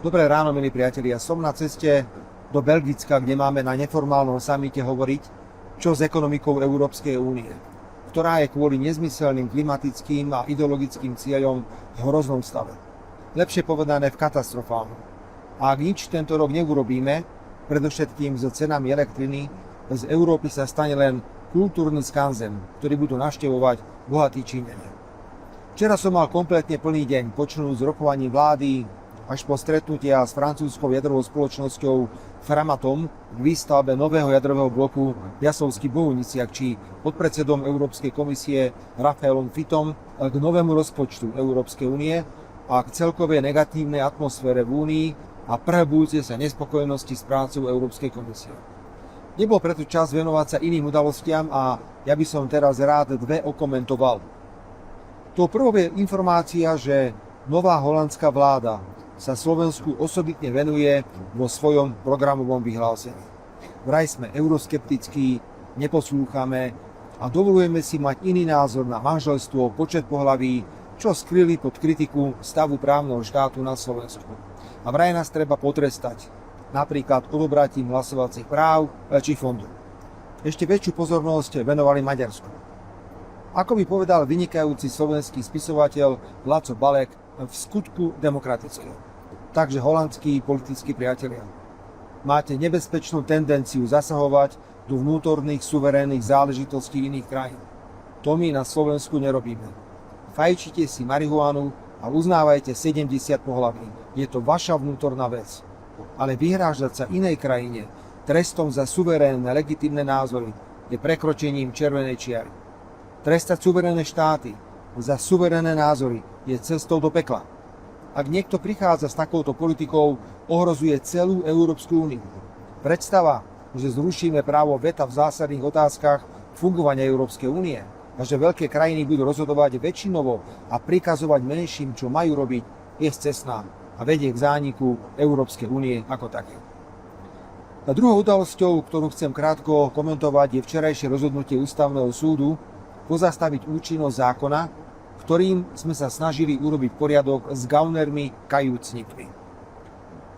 Dobré ráno, milí priatelia. Som na ceste do Belgicka, kde máme na neformálnom samite hovoriť, čo s ekonomikou Európskej únie, ktorá je kvôli nezmyselným klimatickým a ideologickým cieľom v hroznom stave. Lepšie povedané v katastrofálnom. A ak nič tento rok neurobíme, predovšetkým s cenami elektriny, z Európy sa stane len kultúrny skanzen, ktorý budú navštevovať bohatí Číňania. Včera som mal kompletne plný deň, počnúť s rokovaním vlády až po stretnutia s francúzskou jadrovou spoločnosťou Framatom k výstavbe nového jadrového bloku v Jasovsky-Bohuniciach či podpredsedom Európskej komisie Rafaelom Fittom k novému rozpočtu Európskej únie a k celkovej negatívnej atmosfére v Únii a prehlbujúcej sa nespokojnosti s prácou Európskej komisie. Nebol preto čas venovať sa iným udalostiam a ja by som teraz rád dve okomentoval. Tou prvou je informácia, že nová holandská vláda sa Slovensku osobitne venuje vo svojom programovom vyhlásení. Vraj sme euroskeptickí, neposlúchame a dovolujeme si mať iný názor na manželstvo, počet pohlaví, čo skryli pod kritiku stavu právneho štátu na Slovensku. A vraj nás treba potrestať, napríklad odobratím hlasovacích práv či fondov. Ešte väčšiu pozornosť venovali Maďarsku. Ako by povedal vynikajúci slovenský spisovateľ Laco Balek, v skutku demokratického. Takže holandskí politickí priatelia, máte nebezpečnú tendenciu zasahovať do vnútorných suverénnych záležitostí iných krajín. To my na Slovensku nerobíme. Fajčite si marihuanu a uznávajte 70 pohlaví. Je to vaša vnútorná vec. Ale vyhrážať sa inej krajine trestom za suverénne legitímne názory je prekročením červenej čiary. Trestať suverénne štáty za suverénne názory je cestou do pekla. Ak niekto prichádza s takouto politikou, ohrozuje celú Európsku úniu. Predstava, že zrušíme právo veta v zásadných otázkach fungovania Európskej únie a že veľké krajiny budú rozhodovať väčšinovo a prikazovať menším, čo majú robiť, je scestná a vedie k zániku Európskej únie ako také. A druhou udalosťou, ktorú chcem krátko komentovať, je včerajšie rozhodnutie Ústavného súdu pozastaviť účinnosť zákona, ktorým sme sa snažili urobiť poriadok s gaunermi kajúcnikmi.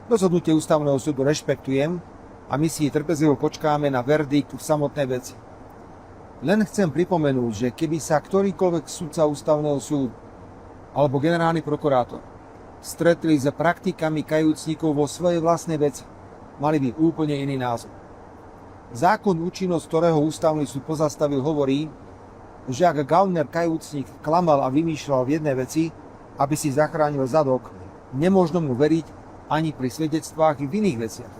Rozhodnutie Ústavného súdu rešpektujem a my si trpezlivo počkáme na verdikt v samotnej veci. Len chcem pripomenúť, že keby sa ktorýkoľvek sudca Ústavného súdu alebo generálny prokurátor stretli s praktikami kajúcnikov vo svojej vlastnej veci, mali by úplne iný názor. Zákon, účinnosť ktorého Ústavný súd pozastavil, hovorí, že ak gauner kajúcnik klamal a vymýšľal v jednej veci, aby si zachránil zadok, nemôžno mu veriť ani pri svedectvách v iných veciach.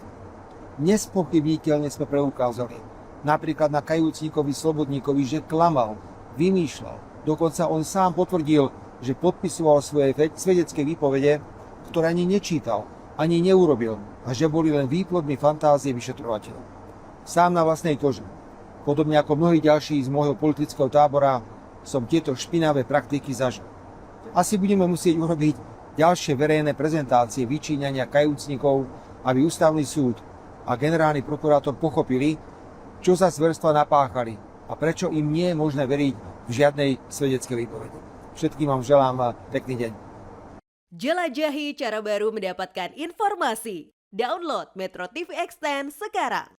Nespochybniteľne sme preukázali, napríklad na kajúcnikovi Slobodníkovi, že klamal, vymýšľal. Dokonca on sám potvrdil, že podpisoval svoje svedecké výpovede, ktoré ani nečítal, ani neurobil a že boli len výplodmi fantázie vyšetrovateľov. Sám na vlastnej koži. Podobne ako mnohí ďalší z môjho politického tábora som tieto špinavé praktiky zažil. Asi budeme musieť urobiť ďalšie verejné prezentácie vyčíňania kajúcnikov, aby Ústavný súd a generálny prokurátor pochopili, čo za zverstva napáchali a prečo im nie je možné veriť v žiadnej svedeckej výpovedi. Všetkým vám želám pekný deň. Jelajahi cara baru mendapatkan informasi. Download Metro TV Extend sekarang.